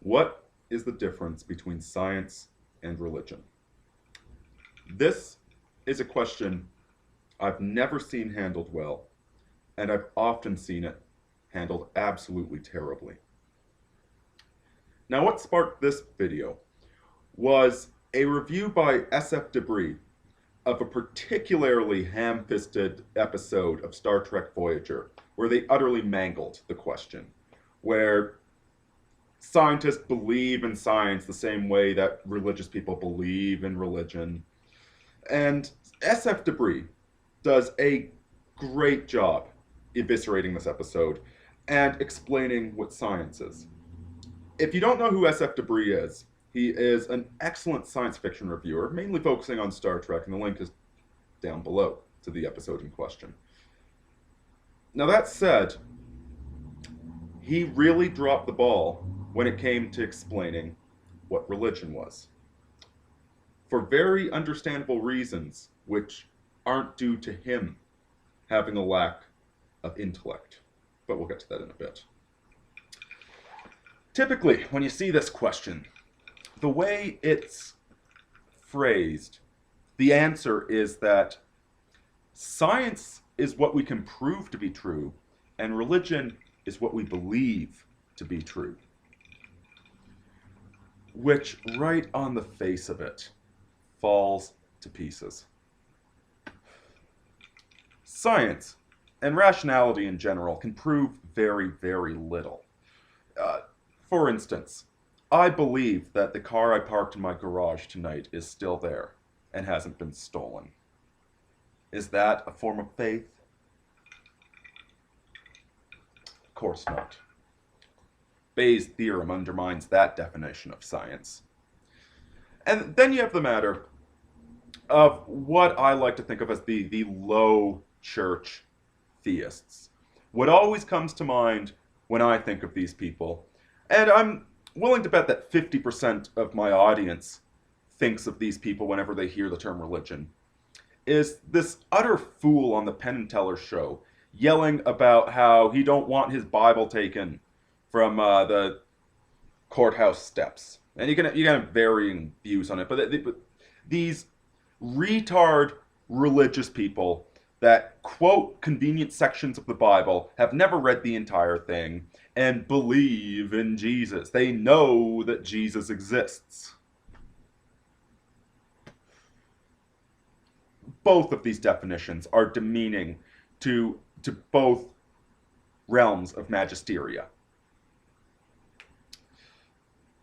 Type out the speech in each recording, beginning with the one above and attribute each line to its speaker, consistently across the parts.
Speaker 1: What is the difference between science and religion? This is a question I've never seen handled well, and I've often seen it handled absolutely terribly. Now, what sparked this video was a review by SF Debris of a particularly ham-fisted episode of Star Trek Voyager, where they utterly mangled the question, where scientists believe in science the same way that religious people believe in religion. And SF Debris does a great job eviscerating this episode and explaining what science is. If you don't know who SF Debris is, he is an excellent science fiction reviewer, mainly focusing on Star Trek, and the link is down below to the episode in question. Now, that said, he really dropped the ball when it came to explaining what religion was. For very understandable reasons, which aren't due to him having a lack of intellect. But we'll get to that in a bit. Typically, when you see this question, the way it's phrased, the answer is that science is what we can prove to be true, and religion is what we believe to be true. Which, right on the face of it, falls to pieces. Science, and rationality in general, can prove very, very little. For instance, I believe that the car I parked in my garage tonight is still there and hasn't been stolen. Is that a form of faith? Of course not. Bayes' theorem undermines that definition of science. And then you have the matter of what I like to think of as the low church theists. What always comes to mind when I think of these people, and I'm willing to bet that 50% of my audience thinks of these people whenever they hear the term religion, is this utter fool on the Penn and Teller show yelling about how he don't want his Bible taken from the courthouse steps. And you can have varying views on it, but these retard religious people that quote convenient sections of the Bible, have never read the entire thing, and believe in Jesus. They know that Jesus exists. Both of these definitions are demeaning to both realms of magisteria.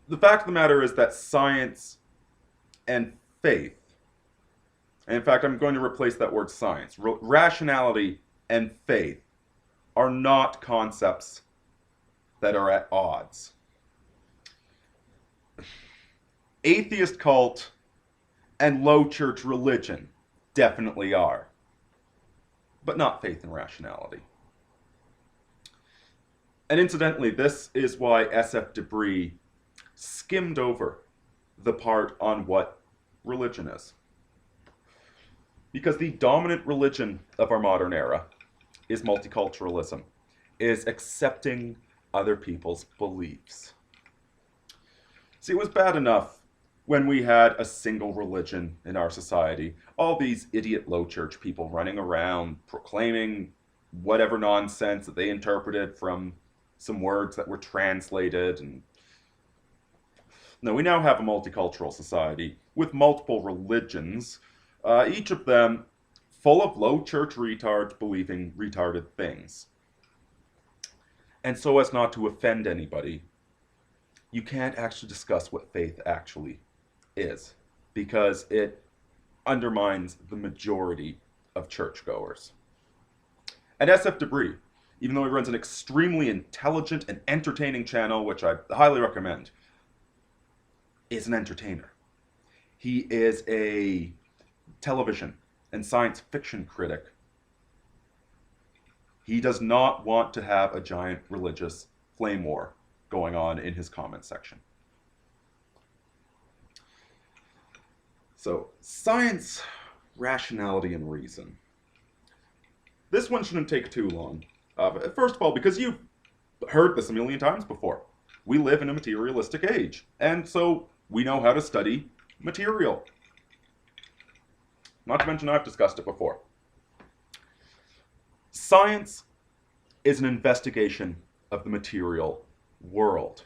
Speaker 1: The fact of the matter is that science and faith, and in fact, I'm going to replace that word science, rationality and faith are not concepts that are at odds. Atheist cult and low church religion definitely are, but not faith and rationality. And incidentally, this is why SF Debris skimmed over the part on what religion is. Because the dominant religion of our modern era is multiculturalism, is accepting other people's beliefs. See, it was bad enough when we had a single religion in our society, all these idiot low church people running around proclaiming whatever nonsense that they interpreted from some words that were translated. And no, we now have a multicultural society with multiple religions, each of them full of low church retards believing retarded things. And so as not to offend anybody, you can't actually discuss what faith actually is, because it undermines the majority of churchgoers. And SF Debris, even though he runs an extremely intelligent and entertaining channel, which I highly recommend, is an entertainer. He is a television and science fiction critic. He does not want to have a giant religious flame war going on in his comment section. So, science, rationality, and reason. This one shouldn't take too long. First of all, because you've heard this a million times before. We live in a materialistic age, and so we know how to study material. Not to mention, I've discussed it before. Science is an investigation of the material world.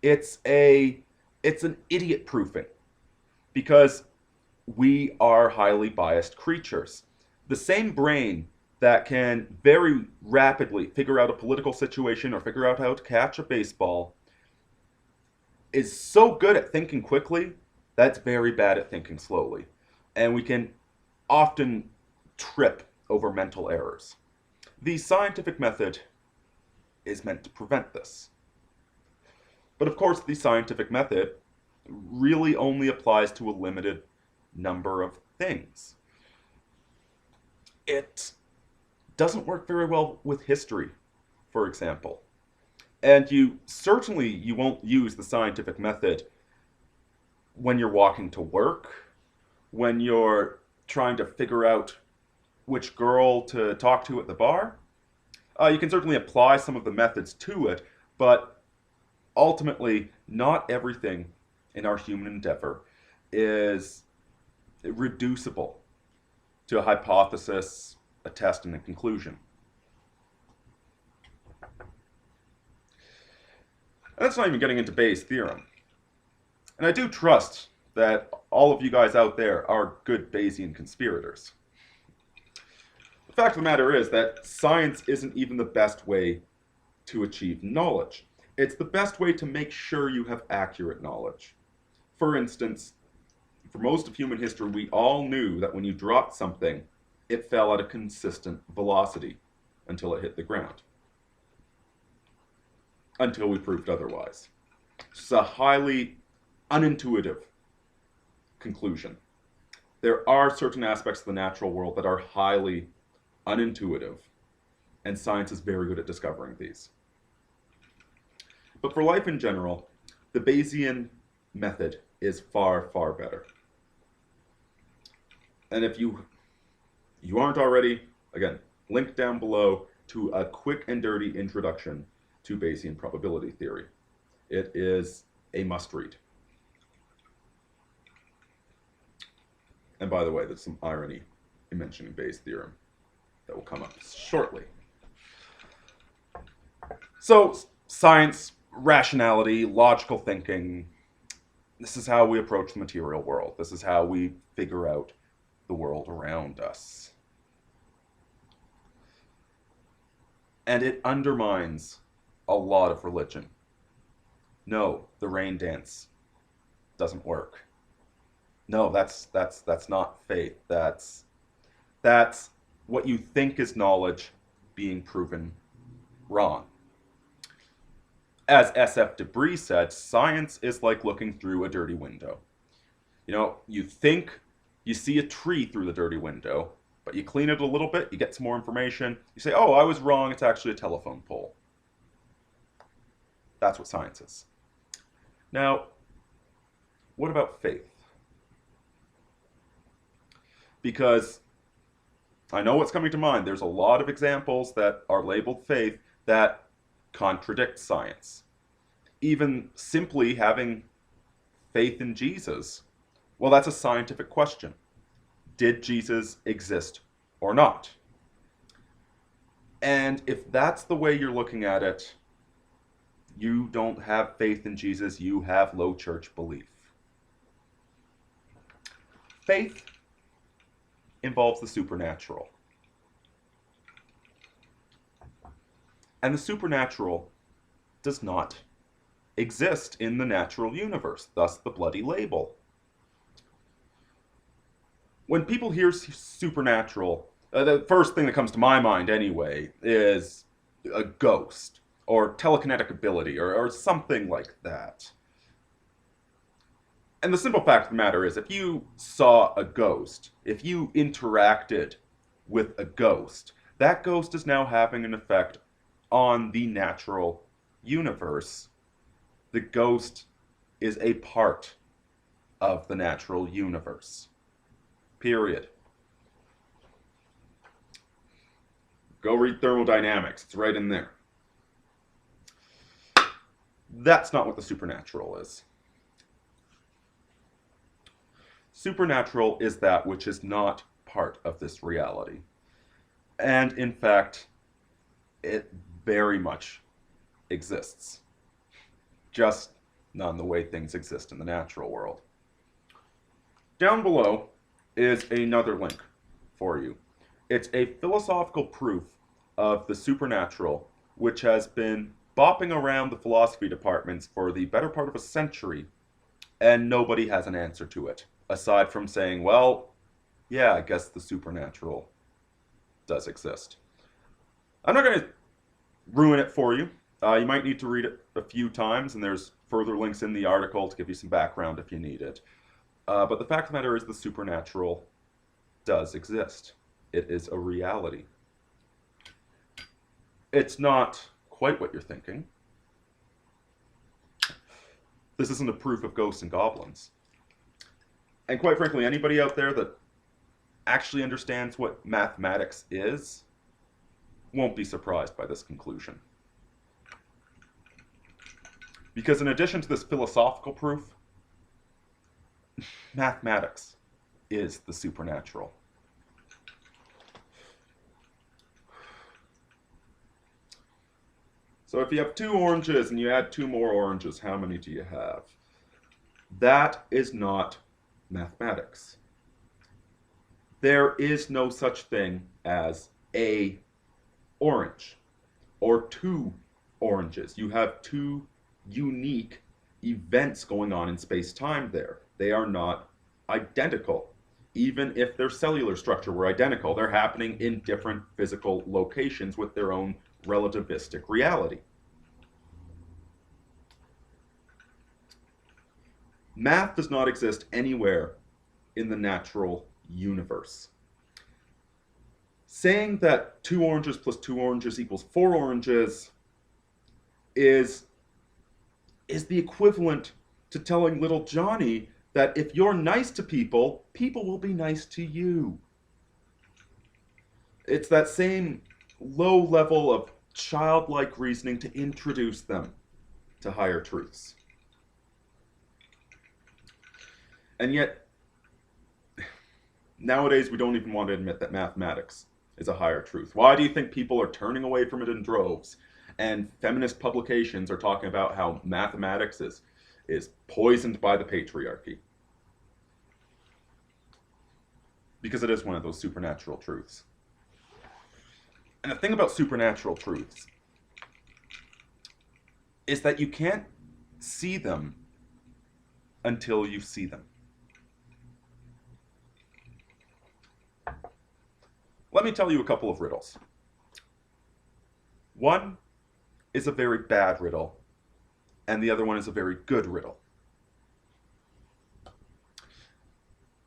Speaker 1: It's an idiot proofing because we are highly biased creatures. The same brain that can very rapidly figure out a political situation or figure out how to catch a baseball is so good at thinking quickly that's very bad at thinking slowly. And we can often trip over mental errors. The scientific method is meant to prevent this. But of course, the scientific method really only applies to a limited number of things. It doesn't work very well with history, for example. And you won't use the scientific method when you're walking to work, when you're trying to figure out which girl to talk to at the bar. You can certainly apply some of the methods to it, but ultimately, not everything in our human endeavor is reducible to a hypothesis, a test, and a conclusion. And that's not even getting into Bayes' theorem. And I do trust that all of you guys out there are good Bayesian conspirators. The fact of the matter is that science isn't even the best way to achieve knowledge. It's the best way to make sure you have accurate knowledge. For instance, for most of human history, we all knew that when you dropped something, it fell at a consistent velocity until it hit the ground. Until we proved otherwise. It's a highly unintuitive conclusion. There are certain aspects of the natural world that are highly unintuitive, and science is very good at discovering these. But for life in general, the Bayesian method is far, far better. And if you aren't already, again, link down below to a quick and dirty introduction to Bayesian probability theory. It is a must-read. And by the way, there's some irony in mentioning Bayes' theorem that will come up shortly. So, science, rationality, logical thinking, this is how we approach the material world. This is how we figure out the world around us. And it undermines a lot of religion. No, the rain dance doesn't work. No, that's not faith. That's what you think is knowledge being proven wrong. As S.F. Debris said, science is like looking through a dirty window. You know, you think you see a tree through the dirty window, but you clean it a little bit, you get some more information, you say, oh, I was wrong, it's actually a telephone pole. That's what science is. Now, what about faith? Because I know what's coming to mind. There's a lot of examples that are labeled faith that contradict science. Even simply having faith in Jesus, well, that's a scientific question. Did Jesus exist or not? And if that's the way you're looking at it, you don't have faith in Jesus, you have low church belief. Faith involves the supernatural. And the supernatural does not exist in the natural universe, thus the bloody label. When people hear supernatural, the first thing that comes to my mind anyway is a ghost or telekinetic ability or something like that. And the simple fact of the matter is, if you saw a ghost, if you interacted with a ghost, that ghost is now having an effect on the natural universe. The ghost is a part of the natural universe. Period. Go read thermodynamics. It's right in there. That's not what the supernatural is. Supernatural is that which is not part of this reality. And in fact, it very much exists, just not in the way things exist in the natural world. Down below is another link for you. It's a philosophical proof of the supernatural, which has been bopping around the philosophy departments for the better part of a century, and nobody has an answer to it, aside from saying, well, yeah, I guess the supernatural does exist. I'm not going to ruin it for you. You might need to read it a few times, and there's further links in the article to give you some background if you need it. But the fact of the matter is the supernatural does exist. It is a reality. It's not quite what you're thinking. This isn't a proof of ghosts and goblins. And quite frankly, anybody out there that actually understands what mathematics is won't be surprised by this conclusion. Because in addition to this philosophical proof, mathematics is the supernatural. So if you have 2 oranges and you add 2 more oranges, how many do you have? That is not mathematics. There is no such thing as a orange or 2 oranges. You have 2 unique events going on in space-time there. They are not identical. Even if their cellular structure were identical, they're happening in different physical locations with their own relativistic reality. Math does not exist anywhere in the natural universe. Saying that 2 oranges plus 2 oranges equals 4 oranges is the equivalent to telling little Johnny that if you're nice to people, people will be nice to you. It's that same low level of childlike reasoning to introduce them to higher truths. And yet, nowadays we don't even want to admit that mathematics is a higher truth. Why do you think people are turning away from it in droves? And feminist publications are talking about how mathematics is poisoned by the patriarchy. Because it is one of those supernatural truths. And the thing about supernatural truths is that you can't see them until you see them. Let me tell you a couple of riddles. One is a very bad riddle, and the other one is a very good riddle.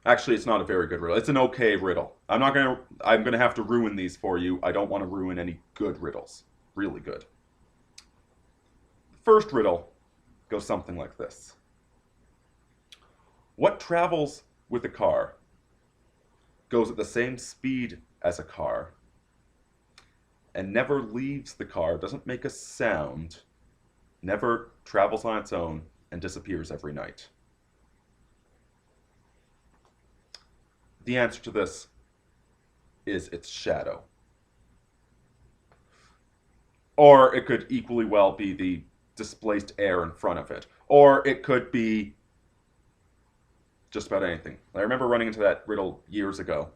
Speaker 1: Actually, it's not a very good riddle. It's an okay riddle. I'm gonna have to ruin these for you. I don't want to ruin any good riddles. Really good. The first riddle goes something like this. What travels with a car, goes at the same speed as a car, and never leaves the car, doesn't make a sound, never travels on its own, and disappears every night? The answer to this is its shadow. Or it could equally well be the displaced air in front of it. Or it could be just about anything. I remember running into that riddle years ago,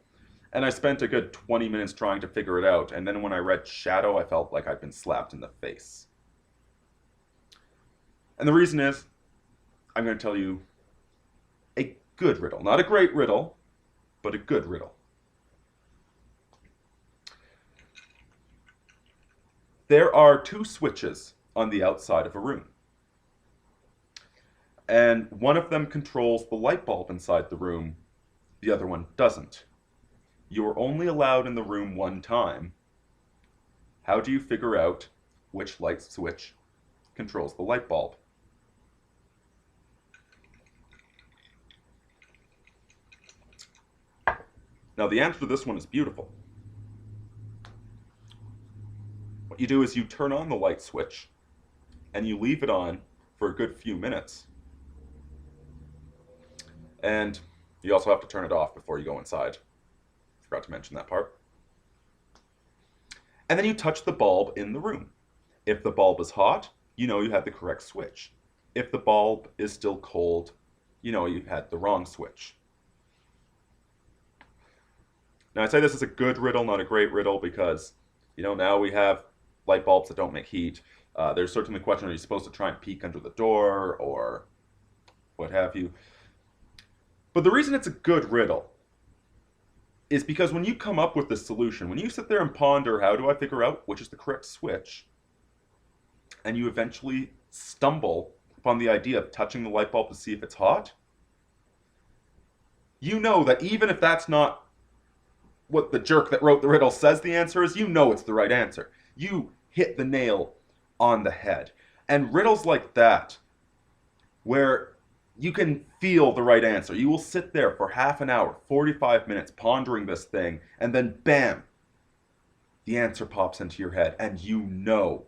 Speaker 1: and I spent a good 20 minutes trying to figure it out, and then when I read shadow, I felt like I'd been slapped in the face. And the reason is, I'm going to tell you a good riddle. Not a great riddle, but a good riddle. There are 2 switches on the outside of a room. And one of them controls the light bulb inside the room, the other one doesn't. You are only allowed in the room one time. How do you figure out which light switch controls the light bulb? Now, the answer to this one is beautiful. What you do is you turn on the light switch, and you leave it on for a good few minutes. And you also have to turn it off before you go inside. Forgot to mention that part. And then you touch the bulb in the room. If the bulb is hot, you know you had the correct switch. If the bulb is still cold, you know you had the wrong switch. Now, I say this is a good riddle, not a great riddle, because, now we have light bulbs that don't make heat. There's certainly a question, are you supposed to try and peek under the door or what have you? But the reason it's a good riddle is because when you come up with the solution, when you sit there and ponder, how do I figure out which is the correct switch, and you eventually stumble upon the idea of touching the light bulb to see if it's hot, you know that even if that's not what the jerk that wrote the riddle says the answer is, you know it's the right answer. You hit the nail on the head. And riddles like that, where you can feel the right answer, you will sit there for half an hour, 45 minutes pondering this thing, and then bam, the answer pops into your head, and you know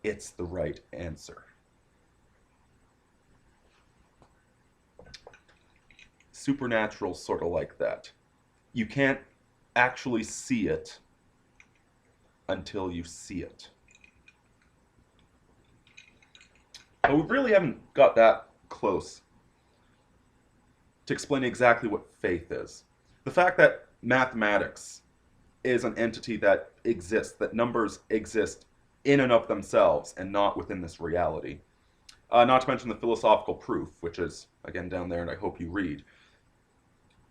Speaker 1: it's the right answer. Supernatural's sort of like that. You can't actually see it until you see it. But we really haven't got that close to explain exactly what faith is. The fact that mathematics is an entity that exists, that numbers exist in and of themselves and not within this reality. Not to mention the philosophical proof, which is, again, down there, and I hope you read.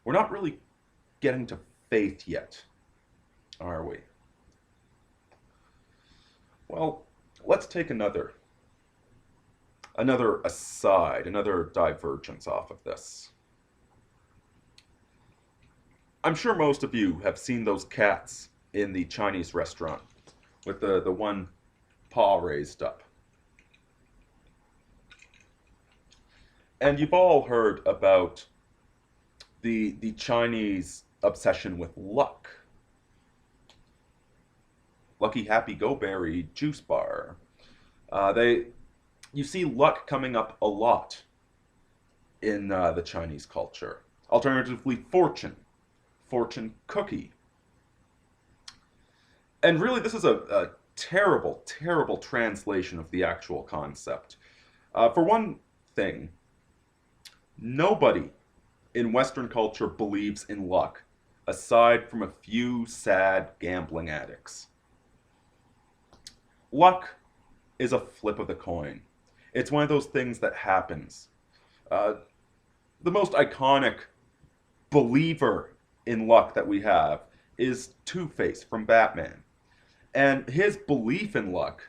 Speaker 1: We're not really getting to faith yet, are we? Well, let's take another aside, another divergence off of this. I'm sure most of you have seen those cats in the Chinese restaurant with the one paw raised up. And you've all heard about the Chinese obsession with luck. Lucky Happy Go Berry juice bar. You see luck coming up a lot in the Chinese culture. Alternatively, fortune cookie. And really, this is a terrible, terrible translation of the actual concept. For one thing, nobody in Western culture believes in luck, aside from a few sad gambling addicts. Luck is a flip of the coin. It's one of those things that happens. The most iconic believer in luck that we have is Two-Face from Batman. And his belief in luck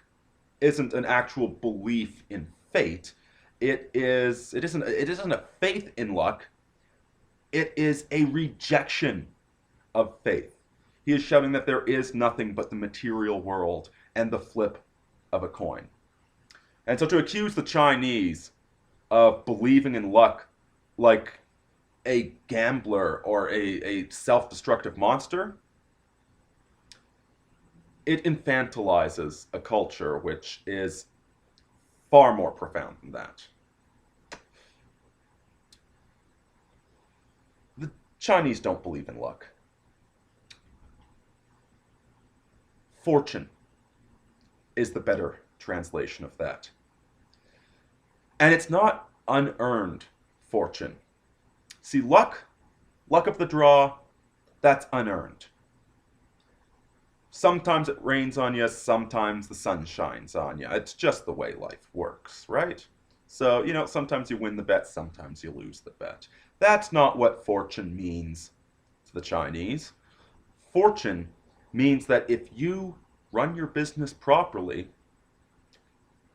Speaker 1: isn't an actual belief in fate. It isn't a faith in luck. It is a rejection of faith. He is shouting that there is nothing but the material world and the flip of a coin. And so to accuse the Chinese of believing in luck like a gambler or a self-destructive monster, it infantilizes a culture which is far more profound than that. The Chinese don't believe in luck. Fortune is the better translation of that. And it's not unearned fortune. See, luck of the draw, that's unearned. Sometimes it rains on you, sometimes the sun shines on you. It's just the way life works, right? So, sometimes you win the bet, sometimes you lose the bet. That's not what fortune means to the Chinese. Fortune means that if you run your business properly,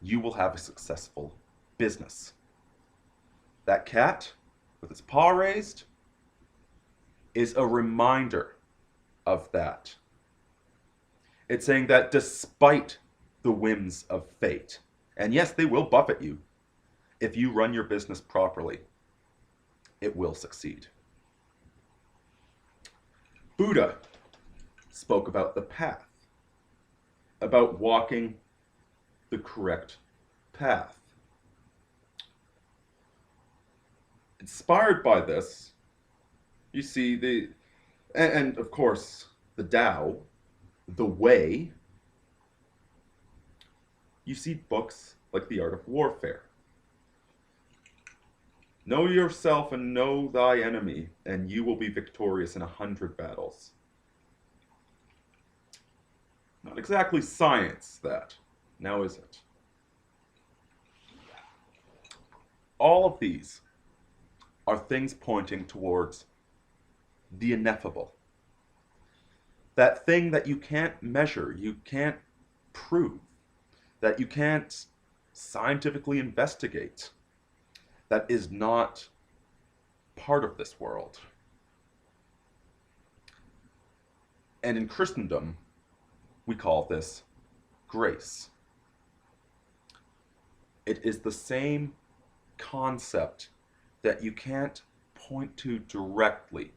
Speaker 1: you will have a successful business. That cat with its paw raised is a reminder of that. It's saying that despite the whims of fate, and yes, they will buffet you, if you run your business properly, it will succeed. Buddha spoke about the path, about walking the correct path. Inspired by this, you see and of course, the Tao, the Way, you see books like The Art of Warfare. Know yourself and know thy enemy, and you will be victorious in 100 battles. Not exactly science, that. Now is it? All of these are things pointing towards the ineffable. That thing that you can't measure, you can't prove, that you can't scientifically investigate, that is not part of this world. And in Christendom, we call this grace. It is the same concept that you can't point to directly.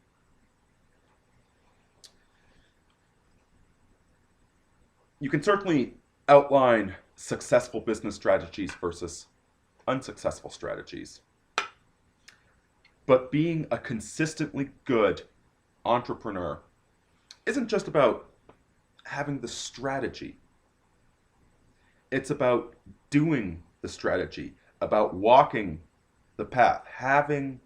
Speaker 1: You can certainly outline successful business strategies versus unsuccessful strategies. But being a consistently good entrepreneur isn't just about having the strategy. It's about doing the strategy, about walking the path, having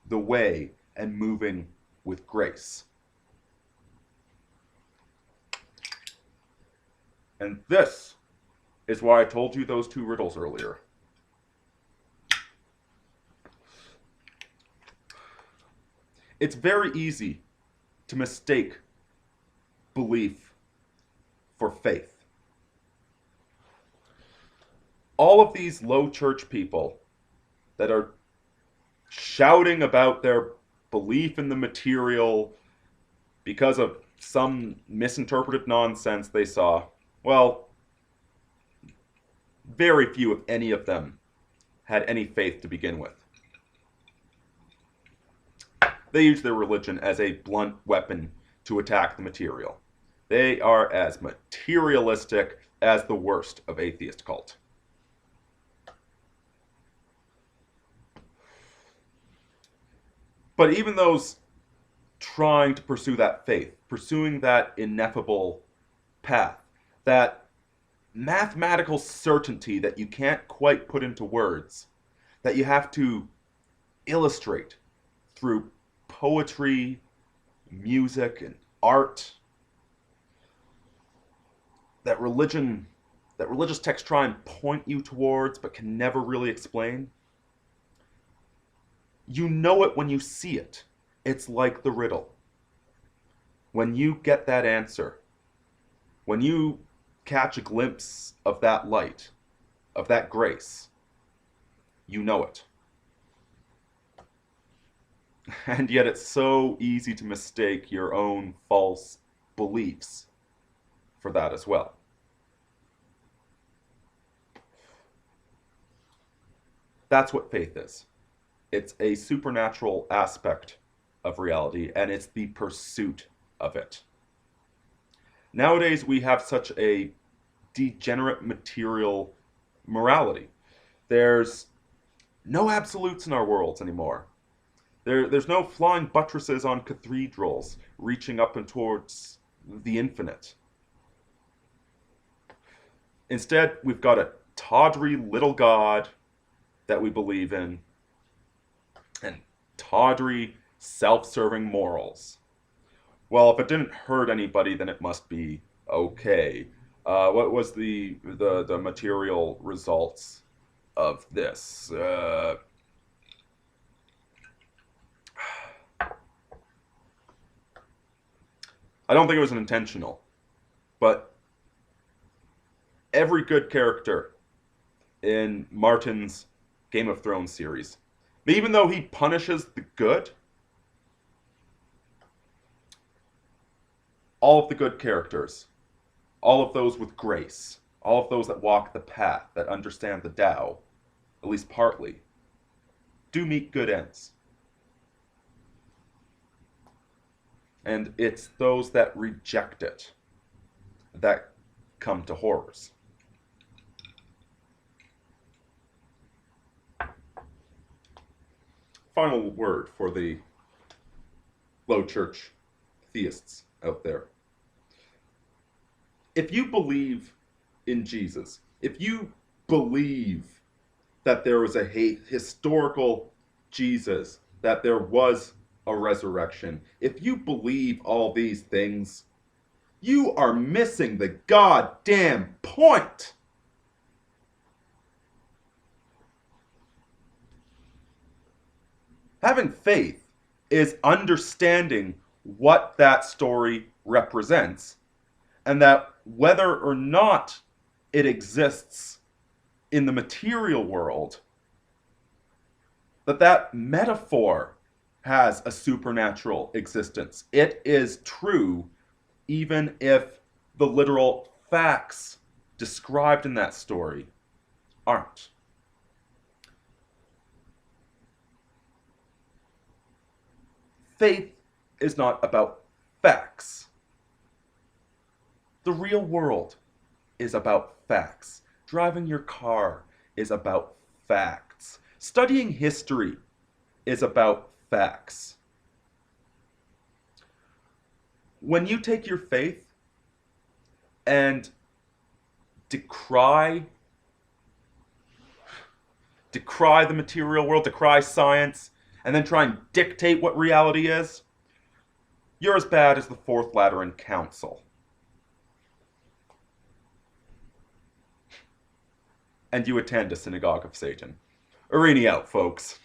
Speaker 1: the way, and moving with grace. And this is why I told you those two riddles earlier. It's very easy to mistake belief for faith. All of these low church people that are shouting about their belief in the material because of some misinterpreted nonsense they saw, well, very few, if any of them, had any faith to begin with. They use their religion as a blunt weapon to attack the material. They are as materialistic as the worst of atheist cult. But even those trying to pursue that faith, pursuing that ineffable path, that mathematical certainty that you can't quite put into words, that you have to illustrate through poetry, music, and art, that religious texts try and point you towards but can never really explain. You know it when you see it. It's like the riddle. When you get that answer, when you catch a glimpse of that light, of that grace, you know it. And yet it's so easy to mistake your own false beliefs for that as well. That's what faith is. It's a supernatural aspect of reality, and it's the pursuit of it. Nowadays, we have such a degenerate material morality. There's no absolutes in our worlds anymore. There's no flying buttresses on cathedrals reaching up and towards the infinite. Instead, we've got a tawdry little God that we believe in, and tawdry, self-serving morals. Well, if it didn't hurt anybody, then it must be okay. What was the material results of this? I don't think it was intentional, but every good character in Martin's Game of Thrones series, even though he punishes the good, all of the good characters, all of those with grace, all of those that walk the path, that understand the Tao, at least partly, do meet good ends. And it's those that reject it that come to horrors. final word for the low church theists out there. If you believe in Jesus, if you believe that there was a historical Jesus, that there was a resurrection, if you believe all these things, you are missing the goddamn point. Having faith is understanding what that story represents, and that whether or not it exists in the material world, that metaphor has a supernatural existence. It is true even if the literal facts described in that story aren't. Faith is not about facts. The real world is about facts. Driving your car is about facts. Studying history is about facts. When you take your faith and decry the material world, decry science, and then try and dictate what reality is, you're as bad as the Fourth Lateran Council. And you attend a synagogue of Satan. Irini out, folks.